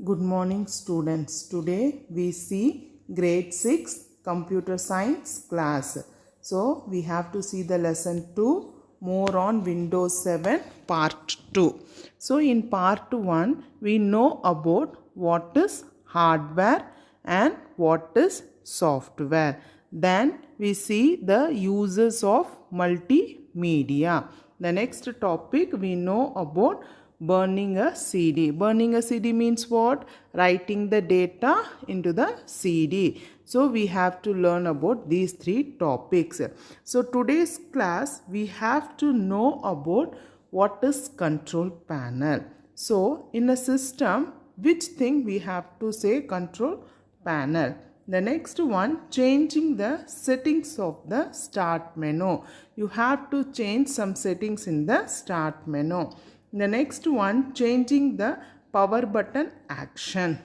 Good morning students. Today we see grade 6 computer science class. So we have to see the lesson 2 more on Windows 7 part 2. So in part 1 we know about what is hardware and what is software. Then we see the uses of multimedia. The next topic we know about burning a CD. Burning a CD means what? Writing the data into the CD. So we have to learn about these three topics. So today's class we have to know about what is control panel. So in a system, which thing we have to say control panel? The next one, changing the settings of the start menu. You have to change some settings in the start menu. The next one, changing the power button action.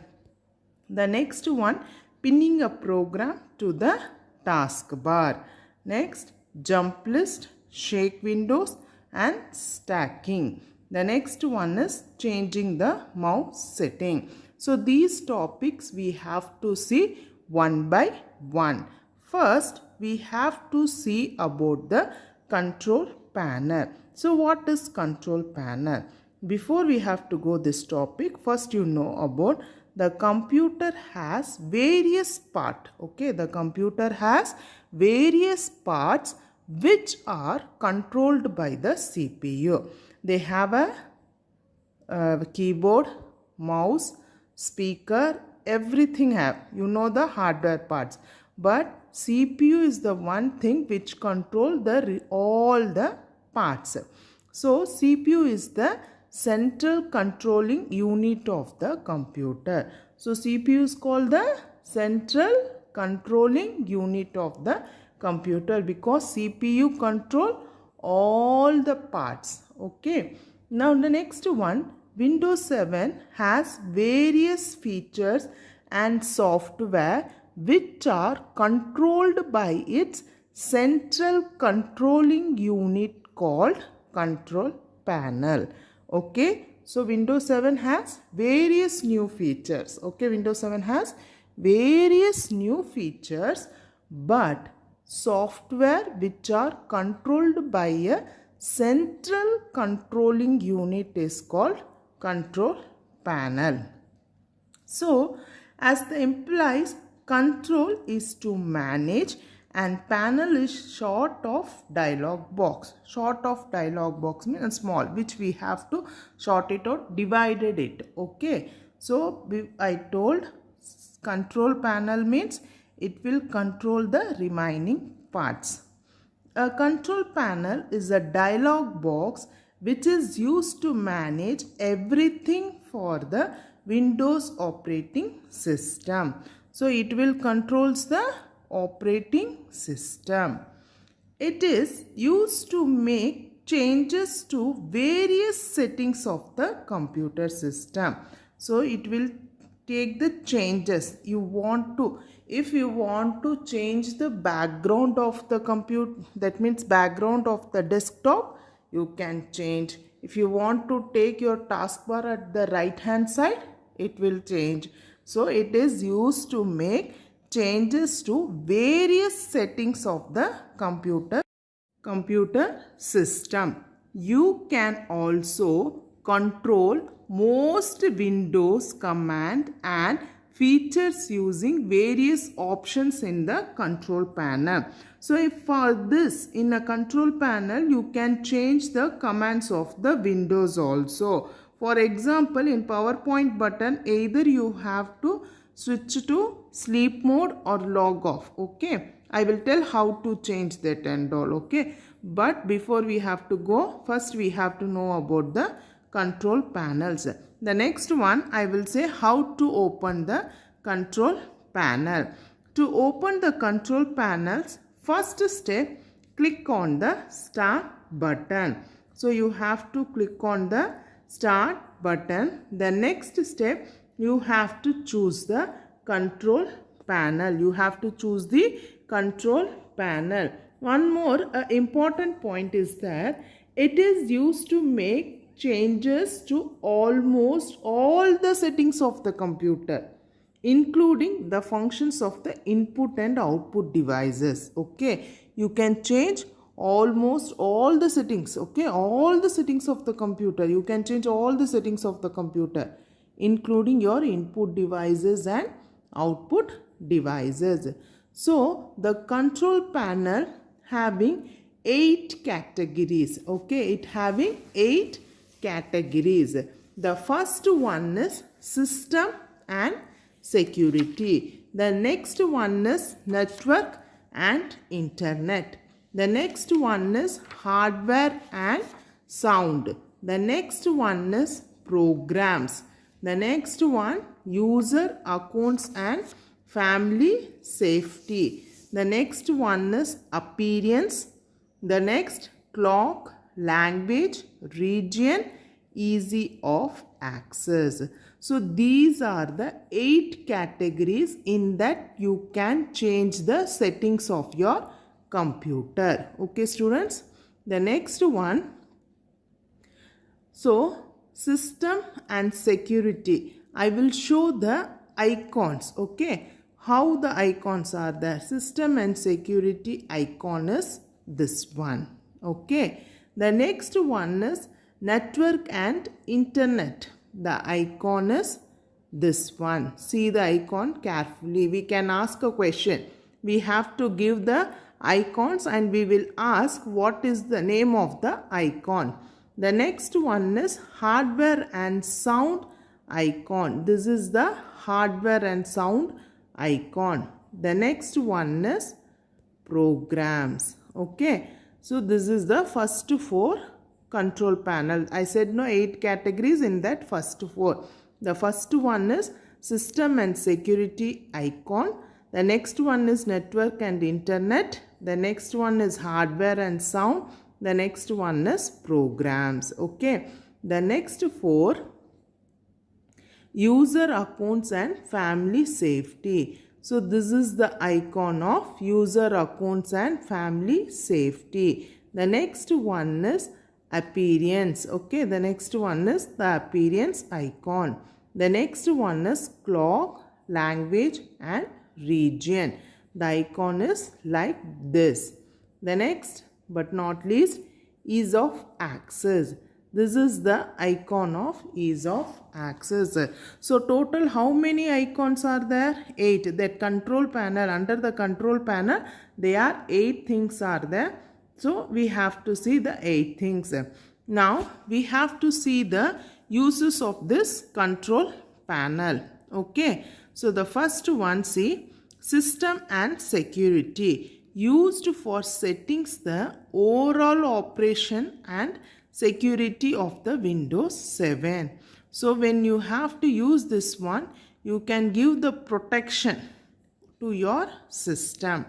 The next one, pinning a program to the taskbar. Next, jump list, shake windows and stacking. The next one is changing the mouse setting. So these topics we have to see one by one. First, we have to see about the control panel. So what is control panel? Before we have to go this topic, first you know about the computer has various parts. Okay, the computer has various parts which are controlled by the CPU. They have a keyboard, mouse, speaker, everything have. You know the hardware parts. But CPU is the one thing which control all the parts. So CPU is the central controlling unit of the computer. So CPU is called the central controlling unit of the computer because CPU control all the parts. Okay. Now the next one, Windows 7 has various features and software which are controlled by its central controlling unit called control panel. Okay, so Windows 7 has various new features. Okay, Windows 7 has various new features, but software which are controlled by a central controlling unit is called control panel. So as the implies, control is to manage and panel is short of dialog box. Short of dialog box means small, which we have to short it out, divided it. Okay. So I told control panel means it will control the remaining parts. A control panel is a dialog box which is used to manage everything for the Windows operating system. So it will controls the operating system. It is used to make changes to various settings of the computer system. So it will take the changes you want to. If you want to change the background of the computer, that means background of the desktop, you can change. If you want to take your taskbar at the right hand side, it will change. So it is used to make changes to various settings of the computer system. You can also control most Windows command and features using various options in the control panel. So if for this in a control panel, you can change the commands of the Windows also. For example, in PowerPoint button, either you have to switch to sleep mode or log off. Okay, I will tell how to change that and all. Okay, but before we have to go, first we have to know about the control panels. The next one, I will say how to open the control panel. To open the control panels, first step, click on the start button. So you have to click on the start button. The next step, you have to choose the control panel. You have to choose the control panel. One more important point is that it is used to make changes to almost all the settings of the computer, including the functions of the input and output devices. Okay, you can change almost all the settings. Okay, all the settings of the computer, you can change all the settings of the computer, including your input devices and output devices. So the control panel having 8 categories. Okay, it having 8 categories. The first one is system and security. The next one is network and internet. The next one is hardware and sound. The next one is programs. The next one, user accounts and family safety. The next one is appearance. The next, clock, language, region, easy of access. So these are the 8 categories in that you can change the settings of your computer. Okay, students. The next one, so system and security. I will show the icons. Okay, how the icons are there. System and security icon is this one. Okay, the next one is network and internet. The icon is this one. See the icon carefully. We can ask a question. We have to give the icons and we will ask what is the name of the icon. The next one is hardware and sound icon. This is the hardware and sound icon. The next one is programs. Okay, so this is the first 4 control panel. I said no, 8 categories in that first 4. The first one is system and security icon. The next one is network and internet. The next one is hardware and sound. The next one is programs. Okay, the next 4, user accounts and family safety. So this is the icon of user accounts and family safety. The next one is appearance. Okay, the next one is the appearance icon. The next one is clock, language and region. The icon is like this. The next but not least, ease of access. This is the icon of ease of access. So total how many icons are there? 8. That control panel, under the control panel, there are 8 things are there. So we have to see the 8 things. Now we have to see the uses of this control panel. Okay. So the first one, see, system and security, used for settings the overall operation and security of the Windows 7. So when you have to use this one, you can give the protection to your system.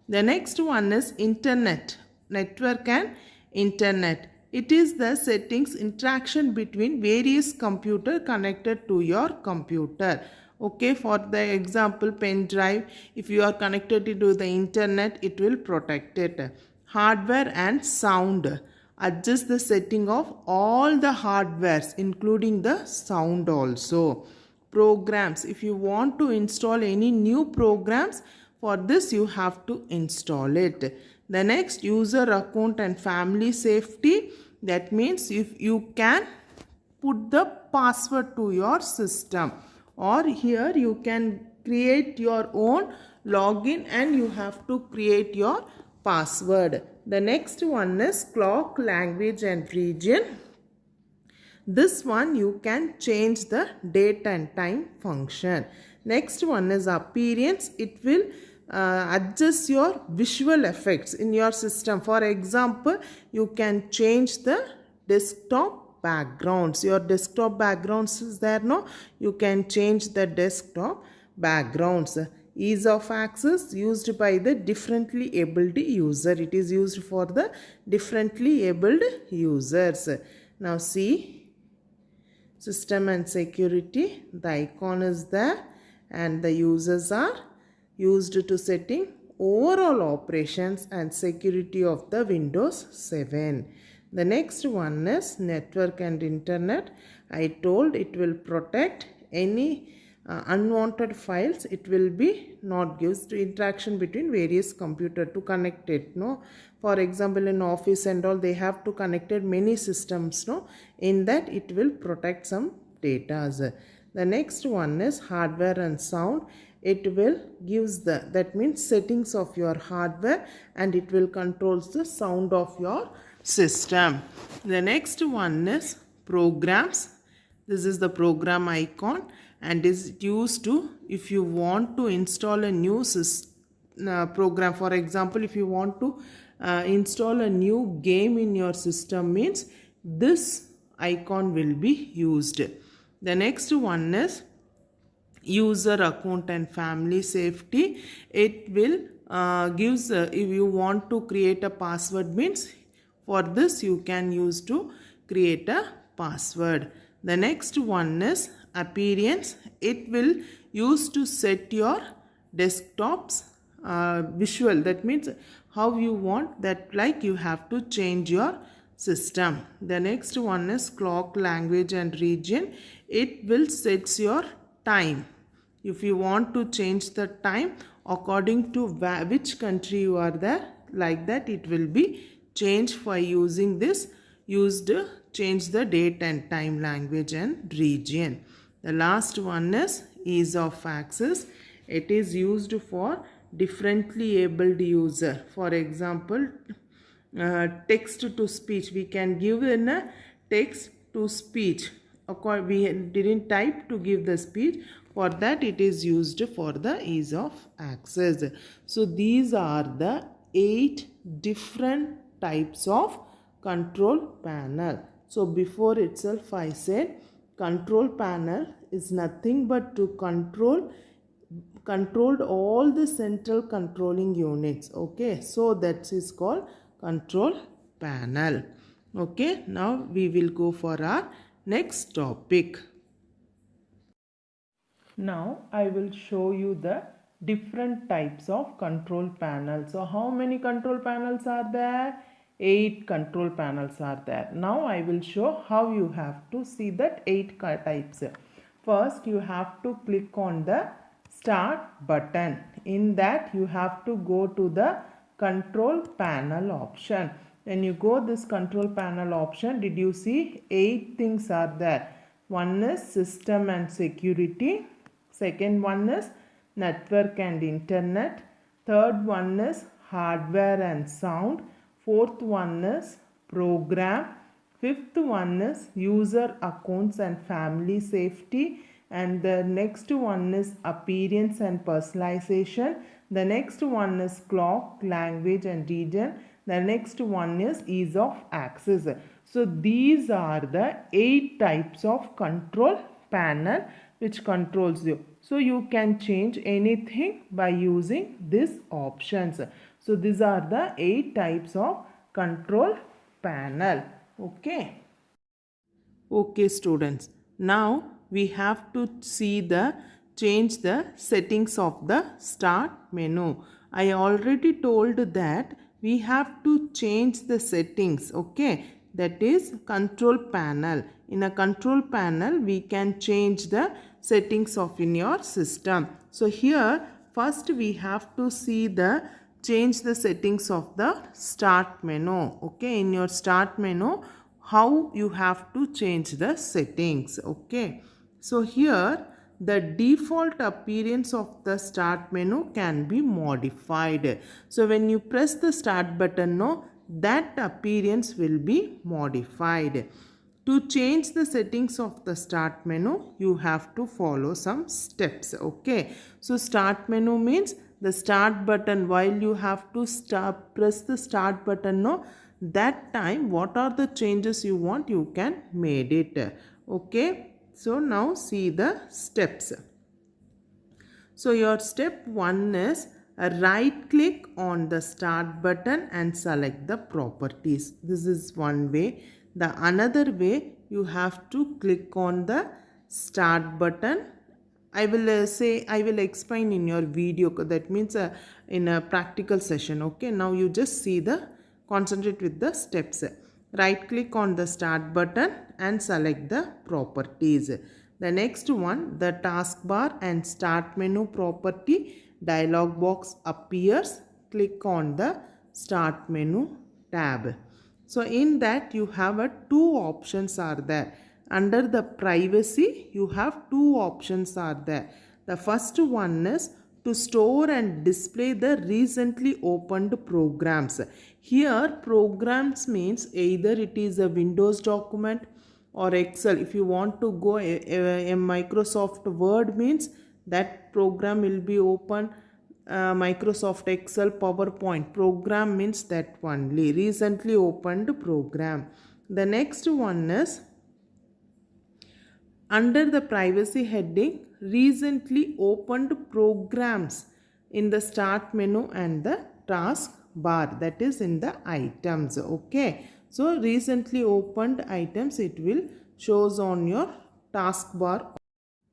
The next one is internet, network and internet. It is the settings interaction between various computer connected to your computer. Okay, for the example, pen drive, if you are connected to the internet, it will protect it. Hardware and sound, adjust the setting of all the hardwares including the sound also. Programs, if you want to install any new programs, for this you have to install it. The next, user account and family safety, that means if you can put the password to your system, or here you can create your own login and you have to create your password. The next one is clock, language and region. This one you can change the date and time function. Next one is appearance. It will adjust your visual effects in your system. For example, you can change the desktop backgrounds. Your desktop backgrounds is there, no? You can change the desktop backgrounds. Ease of access, used by the differently abled user. It is used for the differently abled users. Now see, system and security, the icon is there and the users are used to setting overall operations and security of the Windows 7. The next one is network and internet. I told it will protect any unwanted files. It will be not gives to interaction between various computer to connect it. No, for example, in office and all, they have to connected many systems. No, in that it will protect some data. The next one is hardware and sound. It will gives that means settings of your hardware, and it will controls the sound of your system. The next one is programs. This is the program icon, and is used to, if you want to install a new program. For example, if you want to install a new game in your system, means this icon will be used. The next one is user account and family safety. It will gives if you want to create a password, means for this you can use to create a password. The next one is appearance. It will use to set your desktop's visual. That means how you want that, like you have to change your system. The next one is clock, language and region. It will set your time. If you want to change the time according to which country you are there, like that it will be changed for using this. Change the date and time, language and region. The last one is ease of access. It is used for differently abled user. For example, text to speech. We can give in a text to speech. We didn't type to give the speech. For that it is used for the ease of access. So these are the 8 different types of control panel. So before itself I said control panel is nothing but to controlled all the central controlling units. Okay, so that is called control panel. Okay, now we will go for our next topic. Now I will show you the different types of control panels. So how many control panels are there? 8 control panels are there. Now I will show how you have to see that 8 types. First you have to click on the start button. In that you have to go to the control panel option. When you go this control panel option, did you see 8 things are there? One is system and security. Second one is network and internet. Third one is hardware and sound. Fourth one is program. Fifth one is user accounts and family safety. And the next one is appearance and personalization. The next one is clock, language and region. The next one is ease of access. So these are the 8 types of control panel which controls you. So you can change anything by using these options. So these are the 8 types of control panel. Okay. Okay students. Now we have to change the settings of the start menu. I already told that we have to change the settings. Okay. That is control panel. In a control panel we can change the settings of in your system. So here first we have to change the settings of the start menu. Okay, in your start menu how you have to change the settings. Okay, so here the default appearance of the start menu can be modified. So when you press the start button, that appearance will be modified. To change the settings of the start menu, you have to follow some steps. Okay, so start menu means the start button. While you have to press the start button, that time what are the changes you want, you can made it. Okay, so now see the steps. So your step 1 is right click on the start button and select the properties. This is one way. The another way, you have to click on the start button. I will explain in your video. That means in a practical session. Okay, now you just concentrate with the steps. right click on the start button and select the properties. The next one, the taskbar and start menu property dialog box appears. Click on the start menu tab. So in that you have two options are there. Under the privacy you have two options are there. The first one is to store and display the recently opened programs. Here programs means either it is a Windows document or Excel. If you want to go a Microsoft Word means that program will be open. Microsoft Excel, PowerPoint program means that only recently opened program. The next one is under the privacy heading, recently opened programs in the start menu and the task bar, that is in the items. Okay, so recently opened items it will shows on your taskbar.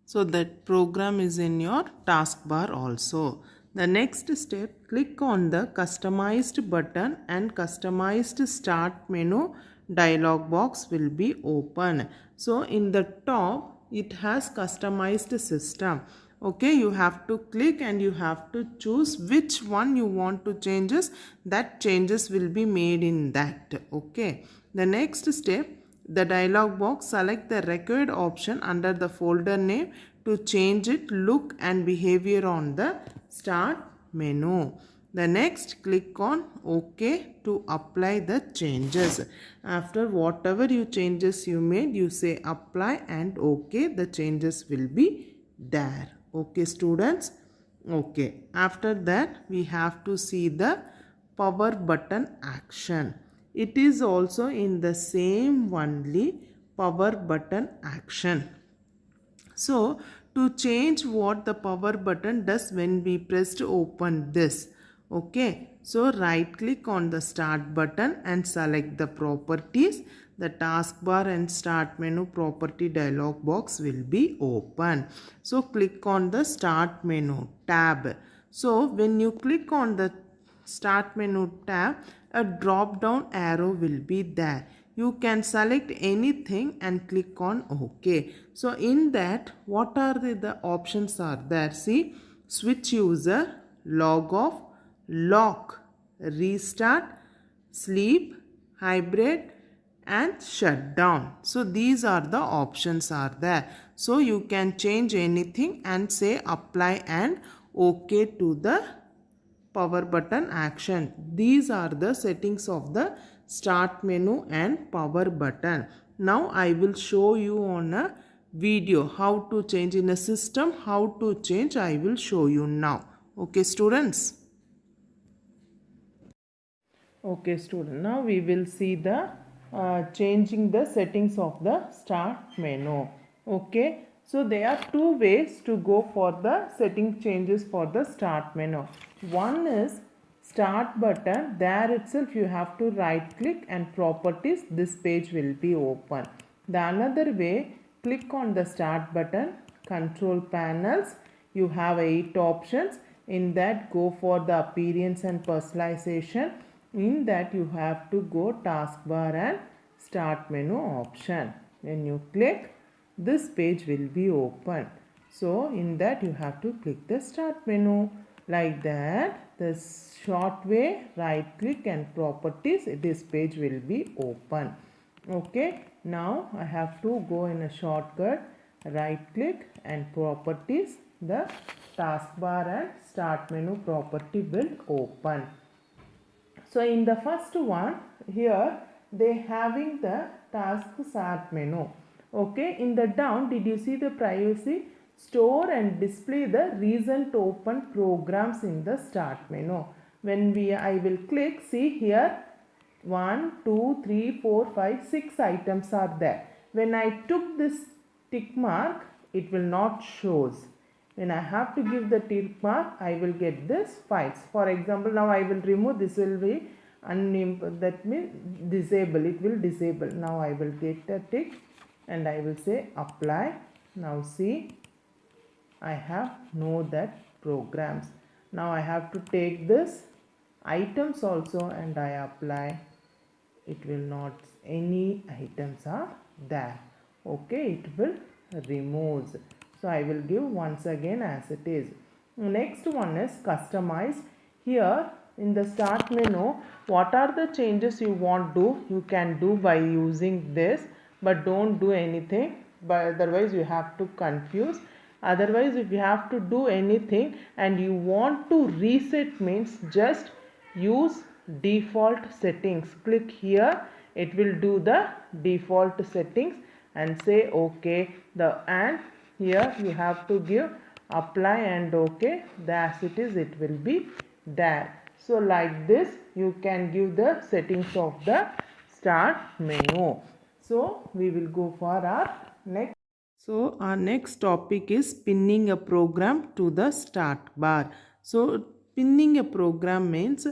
So that program is in your taskbar also. The next step, click on the customized button and customized start menu dialog box will be open. So in the top it has customized system. Okay, you have to click and you have to choose which one you want to changes. That changes will be made in that. Okay, the next step, the dialog box, select the required option under the folder name to change it look and behavior on the start menu. The next, click on OK to apply the changes. After whatever you changes you made, you say apply and OK, the changes will be there. Okay students. Okay, after that we have to see the power button action. It is also in the same only power button action. So to change what the power button does when we press to open this. Okay, so right click on the start button and select the properties. The taskbar and start menu property dialog box will be open. So click on the start menu tab. So when you click on the start menu tab, a drop down arrow will be there. You can select anything and click on OK. So in that, what are the options are there? See, switch user, log off, lock, restart, sleep, hybrid and shut down. So these are the options are there. So you can change anything and say apply and OK to the power button action. These are the settings of the start menu and power button. Now I will show you on a video how to change in a system, how to change I will show you now. Okay students. Okay student, now we will see the changing the settings of the start menu. Okay, so there are two ways to go for the setting changes for the start menu. One is start button, there itself you have to right click and properties, this page will be open. The another way, click on the start button, control panels, you have 8 options. In that go for the appearance and personalization. In that you have to go taskbar and start menu option. When you click, this page will be open. So in that you have to click the start menu. Like that, the short way, right click and properties, this page will be open. Okay, now I have to go in a shortcut, right click and properties, the taskbar and start menu property will open. So in the first one, here they having the task start menu. Okay, in the down, did you see the privacy? Store and display the recent open programs in the start menu. When I will click, see here 1, 2, 3, 4, 5, 6 items are there. When I took this tick mark, it will not shows. When I have to give the tick mark, I will get this files. For example, now I will remove, this will be that means disable, it will disable. Now I will get a tick and I will say apply. Now see, I have know that programs. Now I have to take this items also and I apply it will not, any items are there. Okay, it will removes. So I will give once again as it is. Next one is customize. Here in the start menu, what are the changes you want to do, you can do by using this, but don't do anything, but otherwise you have to confuse. Otherwise, if you have to do anything and you want to reset, means just use default settings. Click here, it will do the default settings and say okay. And here you have to give apply and okay. As it is, it will be there. So like this you can give the settings of the start menu. So we will go for our next. So our next topic is pinning a program to the start bar. So pinning a program means,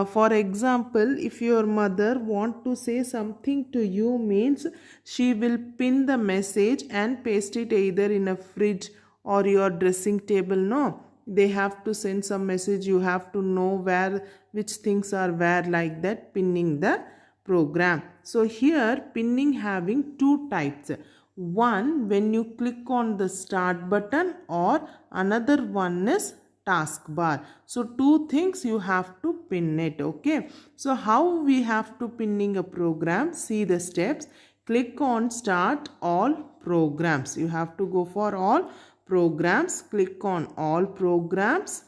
for example, if your mother want to say something to you, means she will pin the message and paste it either in a fridge or your dressing table. No, they have to send some message, you have to know where which things are where, like that, pinning the program. So here pinning having two types. One, when you click on the start button, or another one is taskbar. So two things you have to pin it. Okay, so how we have to pinning a program, see the steps. Click on start all programs, you have to go for all programs, click on all programs.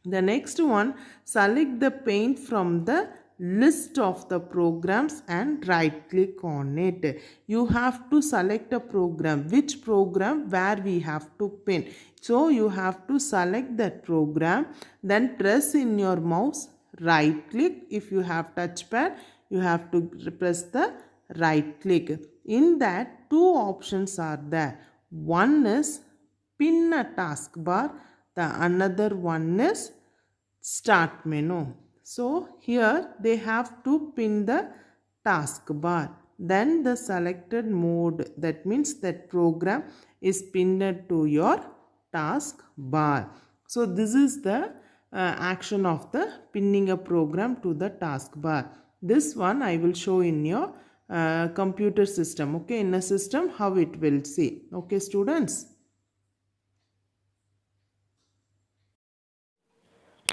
The next one, select the paint from the list of the programs and right click on it. You have to select a program, which program where we have to pin. So you have to select that program, then press in your mouse right click. If you have touchpad, you have to press the right click. In that, two options are there. One is pin a taskbar, the another one is start menu. So here they have to pin the taskbar, then the selected mode, that means that program is pinned to your taskbar. So this is the action of the pinning a program to the taskbar. This one I will show in your computer system. Okay, in a system how it will see. Okay students.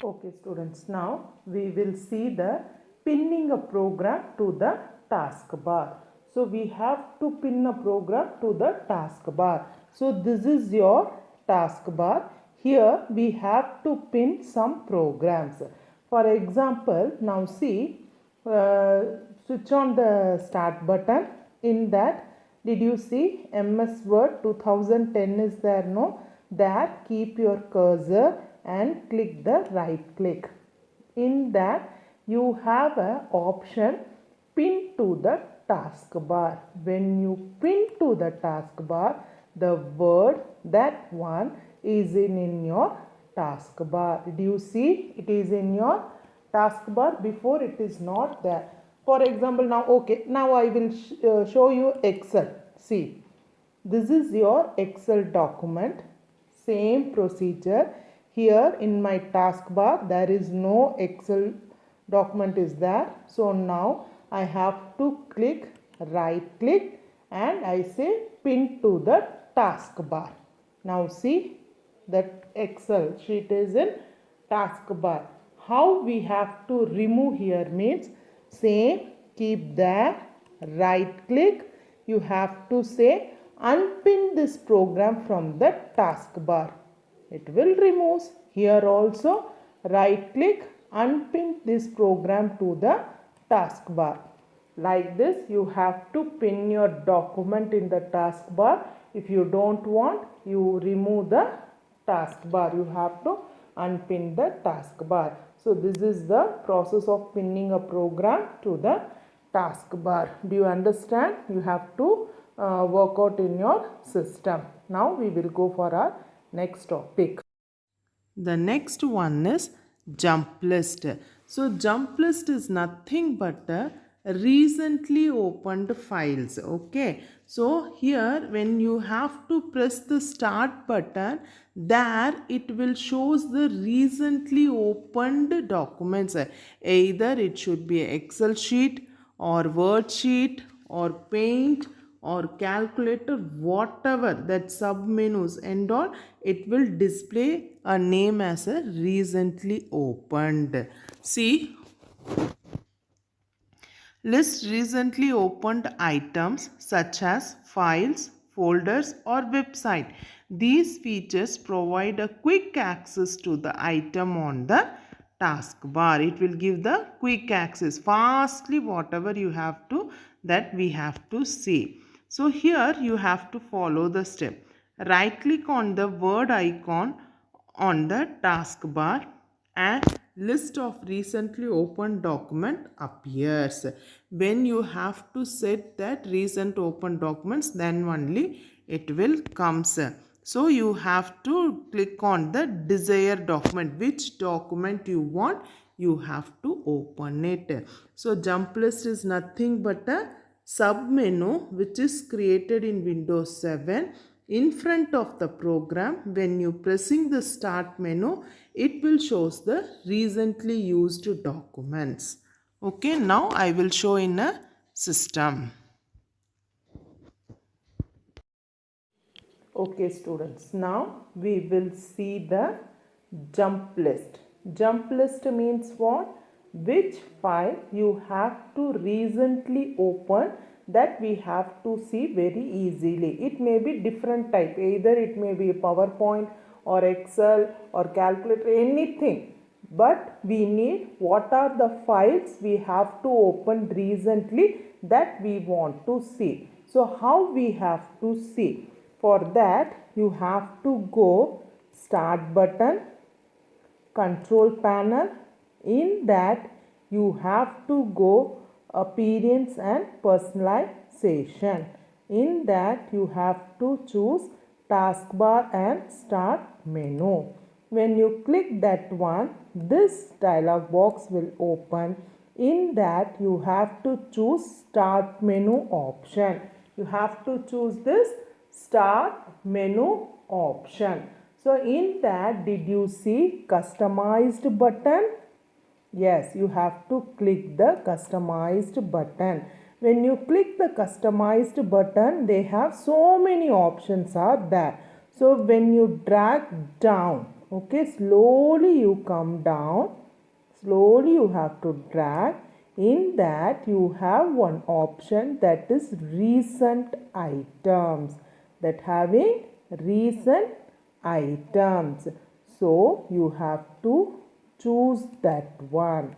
Okay students, now we will see the pinning a program to the taskbar. So we have to pin a program to the taskbar. So this is your taskbar. Here we have to pin some programs. For example, now see, switch on the start button. In that, did you see MS Word 2010 is there? No? There keep your cursor and click the right click. In that you have an option pin to the taskbar. When you pin to the taskbar, the word that one is in your taskbar. Did you see it is in your taskbar? Before it is not there. For example, now okay, now I will show you Excel. See, this is your Excel document. Same procedure. Here in my taskbar there is no Excel document is there. So now I have to click right click and I say pin to the taskbar. Now see that Excel sheet is in taskbar. How we have to remove here means same, keep there, right click. You have to say unpin this program from the taskbar. It will remove. Here also right click, unpin this program to the taskbar. Like this you have to pin your document in the taskbar. If you don't want, you remove the taskbar. You have to unpin the taskbar. So this is the process of pinning a program to the taskbar. Do you understand? You have to work out in your system. Now we will go for our next topic. The next one is jump list. So jump list is nothing but recently opened files. Okay, so here when you have to press the start button, there it will shows the recently opened documents. Either it should be an Excel sheet or worksheet or paint or calculator, whatever that submenus and all, it will display a name as a recently opened. See, list recently opened items such as files, folders or website. These features provide a quick access to the item on the taskbar. It will give the quick access fastly whatever you have to, that we have to see. So here you have to follow the step. Right click on the word icon on the taskbar and list of recently opened document appears. When you have to set that recent open documents, then only it will comes. So you have to click on the desired document, which document you want, you have to open it. So jump list is nothing but a submenu which is created in Windows 7 in front of the program. When you pressing the start menu, it will shows the recently used documents. Okay, now I will show in a system. Okay students, now we will see the jump list. Jump list means what? Which file you have to recently open, that we have to see very easily. It may be different type, either it may be PowerPoint or Excel or calculator, anything. But we need what are the files we have to open recently that we want to see. So how we have to see? For that you have to go start button, control panel. In that you have to go appearance and personalization. In that you have to choose taskbar and start menu. When you click that one, this dialog box will open. In that you have to choose start menu option. You have to choose this start menu option. So in that, did you see customized button? Yes, you have to click the customized button. When you click the customized button, they have so many options are there. So when you drag down, okay, slowly you come down, slowly you have to drag. In that you have one option, that is recent items, that having recent items. So you have to choose that one.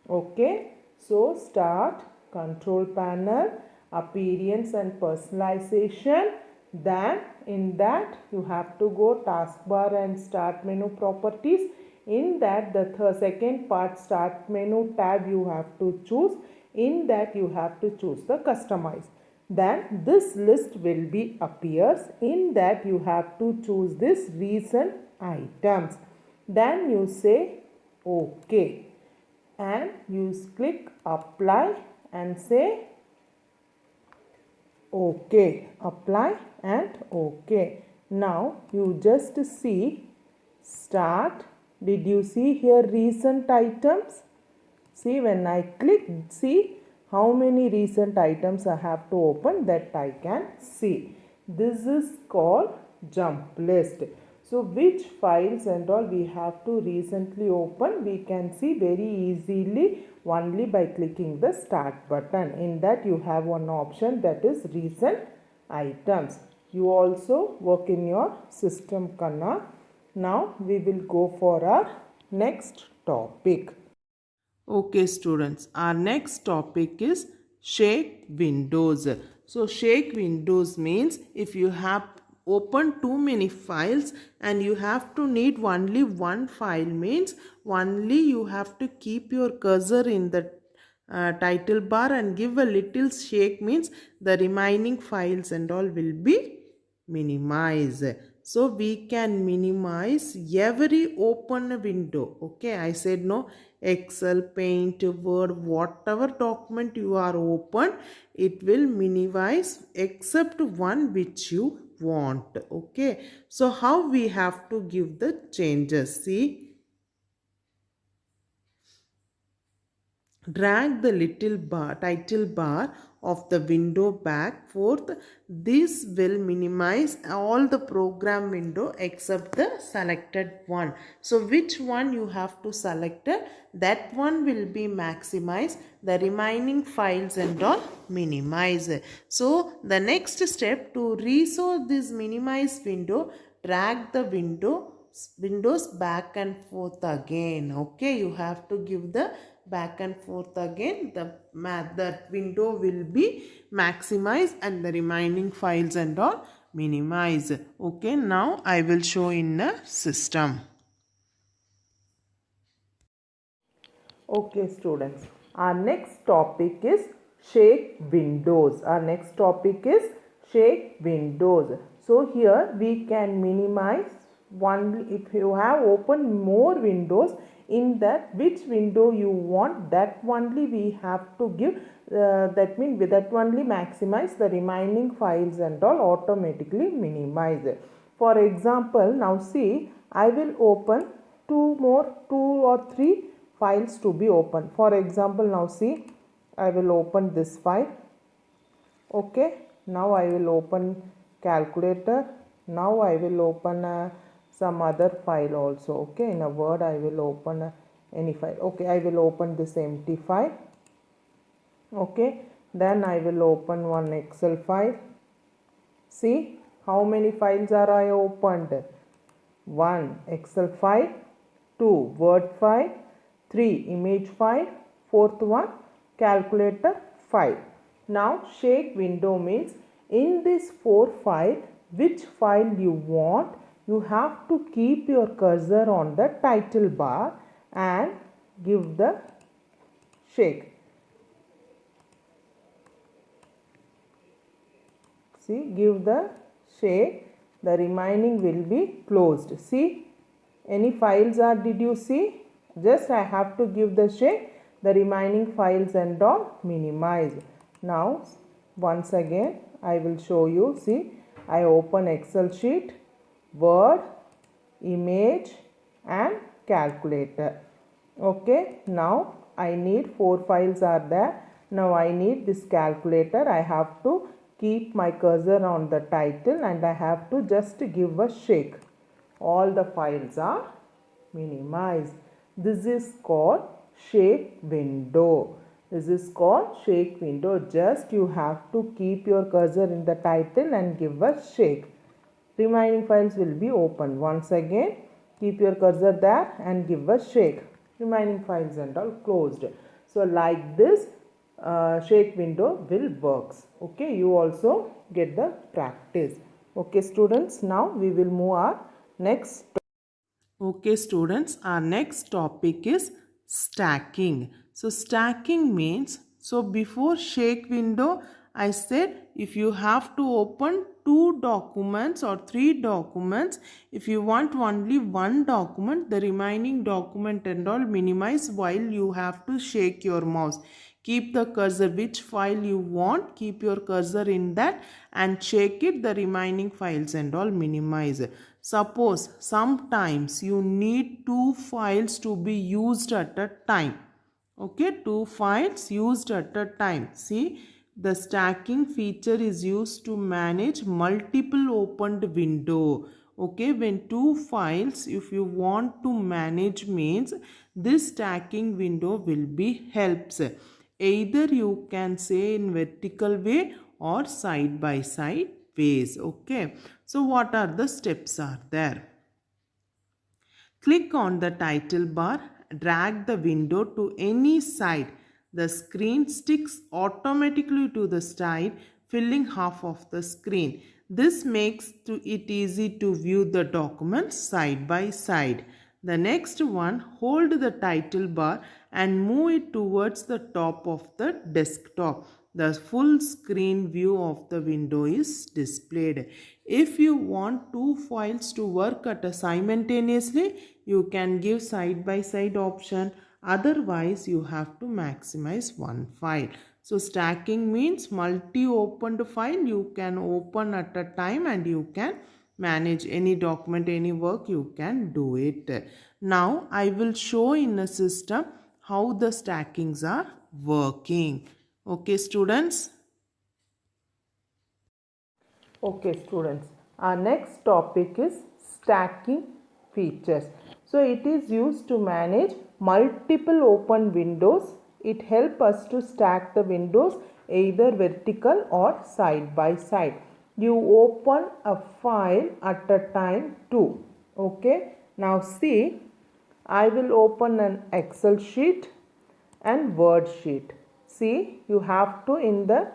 Okay, so start, control panel, appearance and personalization. Then in that you have to go taskbar and start menu properties. In that the second part, start menu tab, you have to choose. In that you have to choose the customize. Then this list will be appears. In that you have to choose this recent items. Then you say OK and you click apply and say OK. Apply and OK. Now you just see start. Did you see here recent items? See, when I click, see how many recent items I have to open, that I can see. This is called jump list. So which files and all we have to recently open, we can see very easily only by clicking the start button. In that you have one option, that is recent items. You also work in your system, Kanna. Now we will go for our next topic. Okay students, our next topic is shake windows. So shake windows means if you have opened too many files and you have to need only one file, means only you have to keep your cursor in the title bar and give a little shake, means the remaining files and all will be minimized. So we can minimize every open window. Okay, I said no, Excel, Paint, Word, whatever document you are open, it will minimize except one which you want. Okay, so how we have to give the changes? See, Drag the little bar, title bar of the window back forth. This will minimize all the program window except the selected one. So which one you have to select, that one will be maximized. The remaining files and all minimize. So the next step, to resolve this minimize window, drag the windows back and forth again. Okay, you have to give the back and forth again. That window will be maximized and the remaining files and all minimize. Okay, now I will show in a system. Okay students, our next topic is shake windows. Our next topic is shake windows. So here we can minimize one. If you have opened more windows, in that which window you want, that only we have to give, that means with that only maximize, the remaining files and all automatically minimize. For example, now see, I will open two or three files to be opened. For example, now see, I will open this file. Okay, now I will open calculator. Now I will open some other file also. Okay, in a Word I will open any file. Okay, I will open this empty file. Okay, then I will open one Excel file. See how many files are I opened? 1 Excel file, 2 Word file, 3 image file, 4th one calculator file. Now shake window means in this 4 file, which file you want, you have to keep your cursor on the title bar and give the shake. See, give the shake, the remaining will be closed. See, any files are, did you see? Just I have to give the shake, the remaining files and all minimize. Now once again I will show you. See, I open Excel sheet, Word, image and calculator. Okay, now I need 4 files are there. Now I need this calculator. I have to keep my cursor on the title and I have to just give a shake. All the files are minimized. This is called shake window. This is called shake window. Just you have to keep your cursor in the title and give a shake. Remaining files will be open. Once again, keep your cursor there and give a shake. Remaining files and all closed. So like this, shake window will works. Okay, you also get the practice. Okay students, now we will move our next. Okay students, our next topic is stacking. So stacking means, so before shake window I said if you have to open 2 documents or 3 documents, if you want only one document, the remaining document and all minimize while you have to shake your mouse. Keep the cursor, which file you want, keep your cursor in that and shake it, the remaining files and all minimize. Suppose sometimes you need 2 files to be used at a time. Okay, 2 files used at a time. See, the stacking feature is used to manage multiple opened window. Okay, when 2 files, if you want to manage means, this stacking window will be helps. Either you can say in vertical way or side by side ways. Okay, so what are the steps are there? Click on the title bar, drag the window to any side. The screen sticks automatically to the side, filling half of the screen. This makes it easy to view the documents side by side. The next one, hold the title bar and move it towards the top of the desktop. The full screen view of the window is displayed. If you want 2 files to work simultaneously, you can give side by side option. Otherwise, you have to maximize one file. So stacking means multi-opened file you can open at a time and you can manage any document, any work, you can do it. Now I will show in a system how the stackings are working. Okay, students. Okay, students. Our next topic is stacking features. So it is used to manage multiple open windows. It helps us to stack the windows either vertical or side by side. You open a file at a time too. Okay. Now see, I will open an Excel sheet and word sheet. See, you have to in the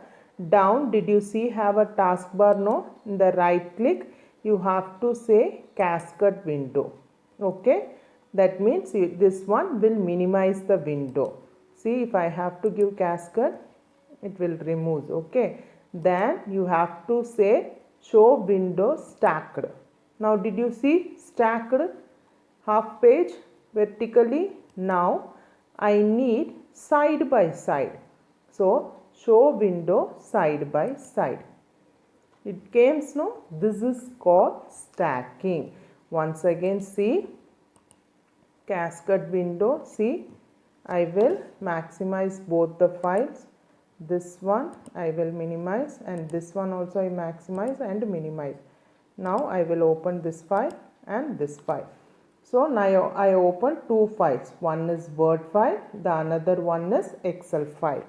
down, did you see have a taskbar? No, in the right click you have to say cascade window. Okay, that means this one will minimize the window. See, if I have to give cascade, it will remove. Okay, then you have to say show window stacked. Now did you see stacked half page vertically? Now I need side by side. So show window side by side. It came, no? This is called stacking. Once again see cascade window. See, I will maximize both the files. This one I will minimize and this one also I maximize and minimize. Now I will open this file and this file. So now I open two files. One is Word file, the another one is Excel file.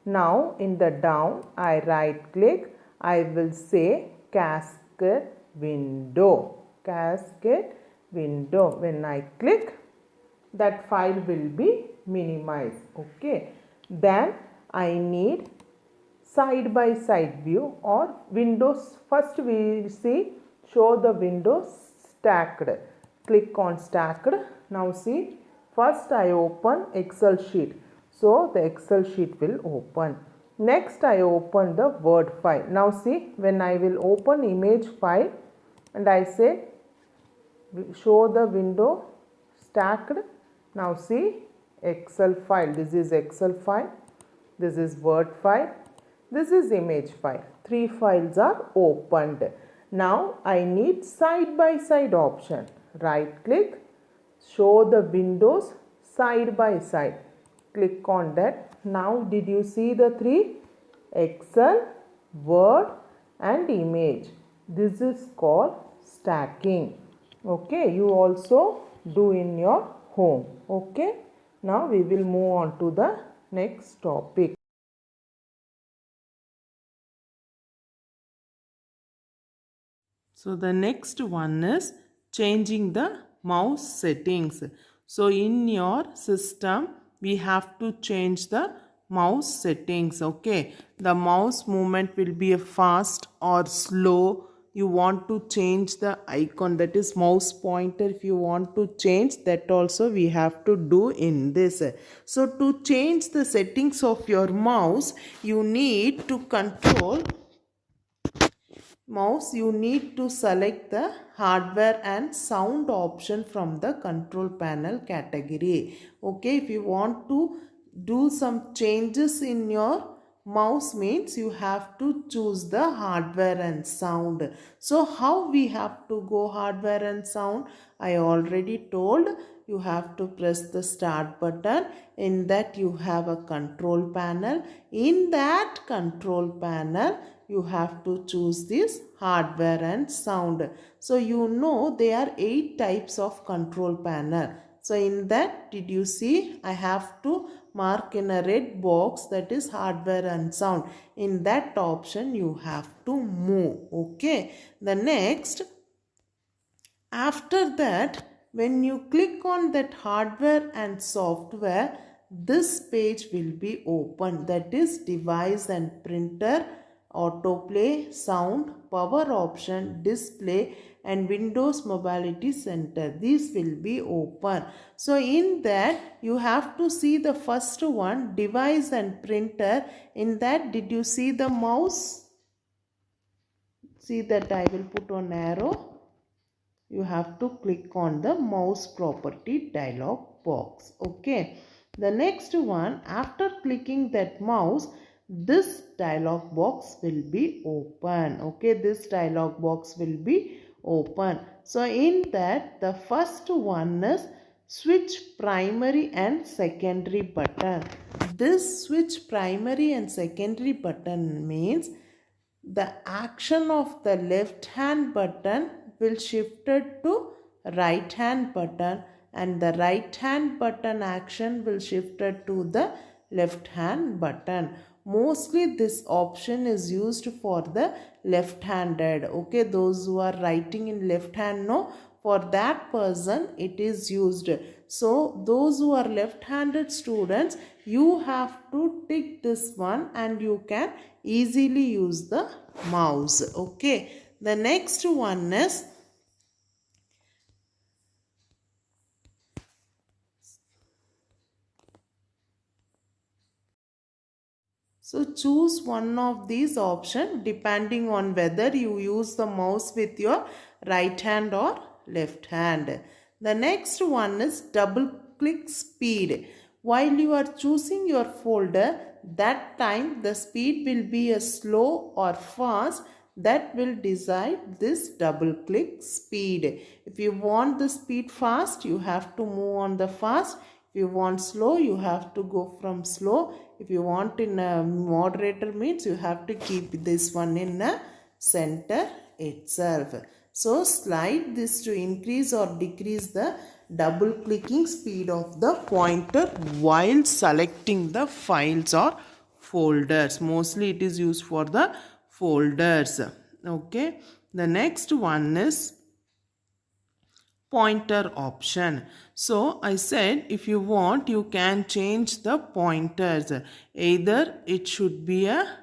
Now in the down I right click, I will say cascade window. Cascade window. When I click, that file will be minimized. Okay. Then I need side by side view or windows. First we will see show the windows stacked. Click on stacked. Now see, first I open Excel sheet. So the Excel sheet will open. Next I open the Word file. Now see, when I will open image file and I say show the window stacked. Now see Excel file. This is Excel file. This is Word file. This is image file. Three files are opened. Now I need side by side option. Right click, show the windows side by side. Click on that. Now did you see the three? Excel, Word and image. This is called stacking. Okay, you also do in your home. Okay, now we will move on to the next topic. So the next one is changing the mouse settings. So in your system we have to change the mouse settings. Okay, the mouse movement will be a fast or slow. You want to change the icon, that is mouse pointer. If you want to change that also we have to do in this. So to change the settings of your mouse, you need to control mouse, you need to select the hardware and sound option from the control panel category. Okay, if you want to do some changes in your mouse means you have to choose the hardware and sound. So how we have to go hardware and sound? I already told. You have to press the start button. In that you have a control panel. In that control panel you have to choose this hardware and sound. So you know there are 8 types of control panel. So in that, did you see, I have to mark in a red box, that is hardware and sound. In that option you have to move. Okay, the next, after that, when you click on that hardware and software, this page will be open, that is device and printer, autoplay, sound, power option, display and Windows Mobility Center. These will be open. So in that you have to see the first one, device and printer. In that, did you see the mouse? See that I will put on arrow. You have to click on the mouse property dialog box. Okay. The next one, after clicking that mouse, this dialog box will be open. Okay, this dialog box will be open. So in that, the first one is switch primary and secondary button. This switch primary and secondary button means the action of the left hand button will shifted to right hand button, and the right hand button action will shifted to the left hand button. Mostly this option is used for the left handed. Okay, those who are writing in left hand, no, for that person it is used. So those who are left handed students, you have to tick this one and you can easily use the mouse. Okay, the next one is so choose one of these options depending on whether you use the mouse with your right hand or left hand. The next one is double click speed. While you are choosing your folder, that time the speed will be a slow or fast, that will decide this double click speed. If you want the speed fast, you have to move on the fast. If you want slow, you have to go from slow. If you want in a moderator means you have to keep this one in the center itself. So slide this to increase or decrease the double clicking speed of the pointer while selecting the files or folders. Mostly it is used for the folders. Okay, the next one is pointer option. So I said if you want you can change the pointers. Either it should be a,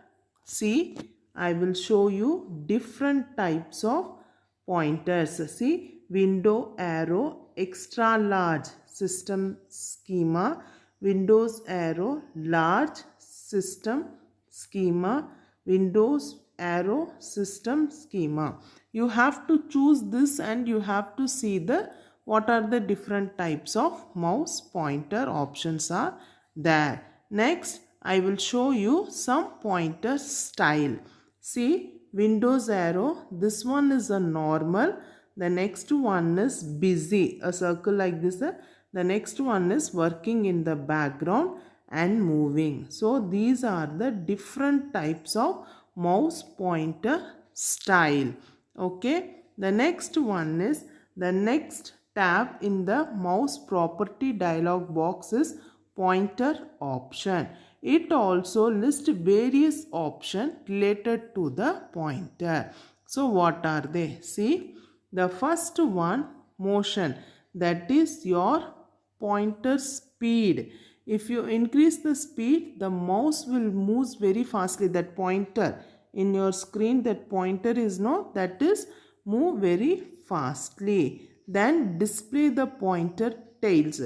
see, I will show you different types of pointers. See, window arrow, extra large system schema, Windows arrow, large system schema, Windows arrow system schema. You have to choose this and you have to see the what are the different types of mouse pointer options are there. Next, I will show you some pointer style. See, Windows arrow, this one is a normal, the next one is busy, a circle like this. The next one is working in the background and moving. So these are the different types of mouse pointer style. Okay, the next one is, the next tab in the mouse property dialog box is pointer option. It also lists various options related to the pointer. So what are they? See, the first one, motion, that is your pointer speed. If you increase the speed, the mouse will move very fastly. That pointer in your screen, that pointer is no, that is move very fastly. Then display the pointer tails.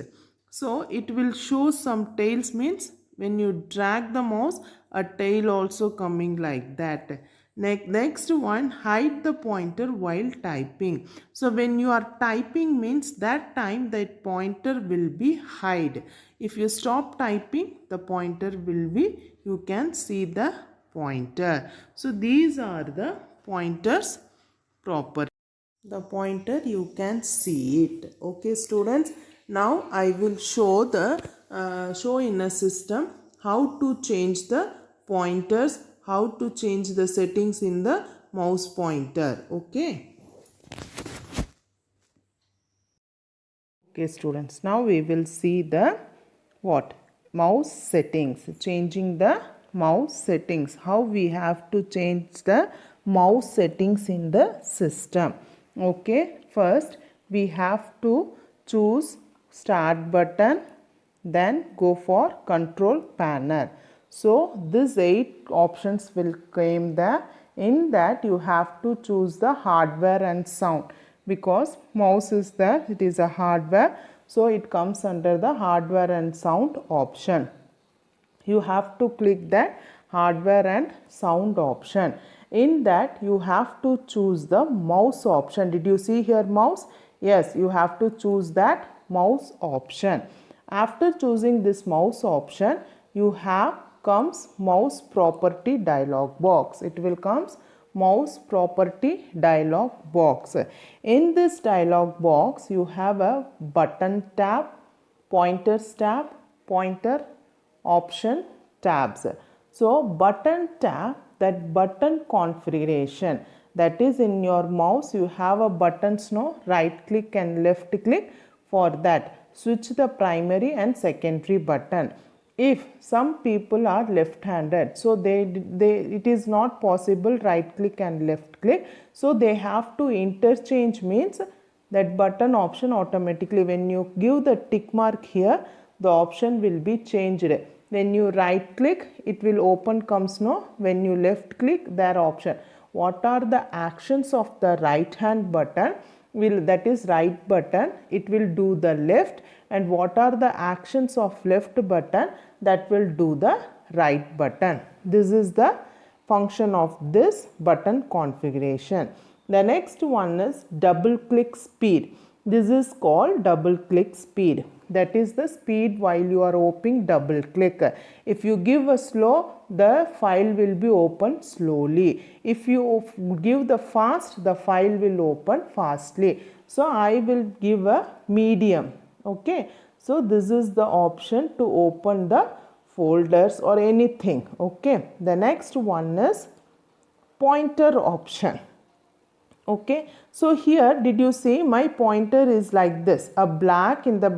So it will show some tails, means when you drag the mouse, a tail also coming like that. Next one, hide the pointer while typing. So when you are typing means that time that pointer will be hide. If you stop typing, the pointer will be, you can see the pointer. So these are the pointers proper. The pointer you can see it. Okay students, now I will show the show in a system how to change the pointers, how to change the settings in the mouse pointer. Okay. Okay students, now we will see the what? Mouse settings. Changing the mouse settings. How we have to change the mouse settings in the system. Okay, first we have to choose start button, then go for control panel. So these 8 options will come there. In that you have to choose the hardware and sound, because mouse is there, it is a hardware, so it comes under the hardware and sound option. You have to click that hardware and sound option. In that you have to choose the mouse option. Did you see here mouse? Yes, you have to choose that mouse option. After choosing this mouse option, you have comes mouse property dialog box. It will comes mouse property dialog box. In this dialog box, you have a button tab, pointer tab, pointer option tabs. So button tab, that button configuration, that is in your mouse you have a buttons, no, right click and left click. For that, switch the primary and secondary button. If some people are left-handed, so it is not possible right click and left click, so they have to interchange, means that button option automatically, when you give the tick mark here, the option will be changed. When you right click, it will open comes, no, when you left click, their option. What are the actions of the right hand button? That is right button, it will do the left, and what are the actions of left button? That will do the right button. This is the function of this button configuration. The next one is double click speed. This is called double click speed. That is the speed while you are opening double click. If you give a slow, the file will be opened slowly. If you give the fast, the file will open fastly. So I will give a medium. Okay. So this is the option to open the folders or anything. Okay. The next one is pointer option. Okay, so here did you see my pointer is like this, a black, in the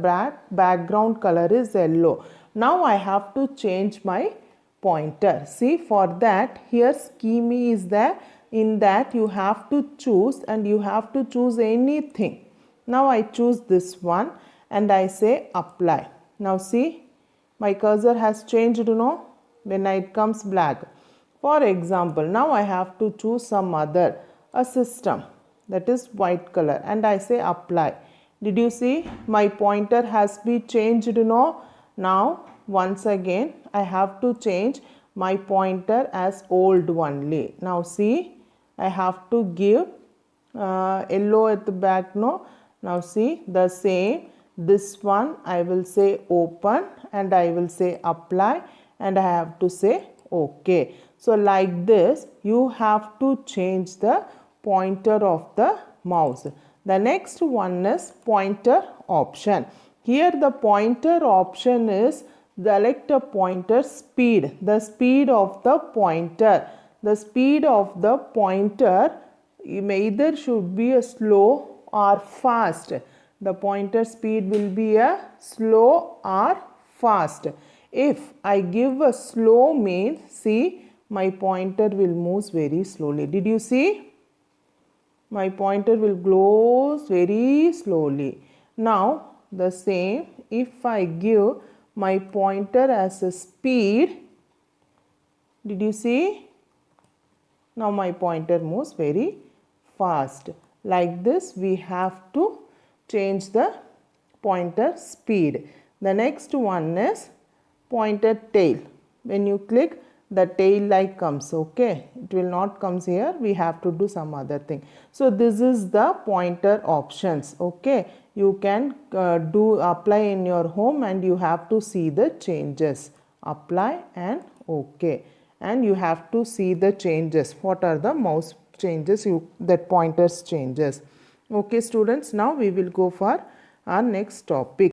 background color is yellow. Now I have to change my pointer. See, for that here scheme is there. In that you have to choose, and you have to choose anything. Now I choose this one and I say apply. Now see, my cursor has changed, when it comes black. For example, now I have to choose some other, a system, that is white color, and I say apply. Did you see my pointer has been changed? Now once again I have to change my pointer as old only. Now see, I have to give yellow at the back. Now see, the same, this one I will say open and I will say apply, and I have to say OK. So like this you have to change the pointer of the mouse. The next one is pointer option. Here the pointer option is select a pointer speed, the speed of the pointer. The speed of the pointer either should be a slow or fast. The pointer speed will be a slow or fast. If I give a slow, means see, my pointer will move very slowly. Did you see? My pointer will go very slowly. Now the same, if I give my pointer as a speed, did you see? Now my pointer moves very fast. Like this we have to change the pointer speed. The next one is pointer tail. When you click, the tail like comes. Okay, it will not comes here, we have to do some other thing. So this is the pointer options. Okay, you can apply in your home, and you have to see the changes, apply and OK, and you have to see the changes, what are the mouse changes, that pointers changes. Okay students, now we will go for our next topic.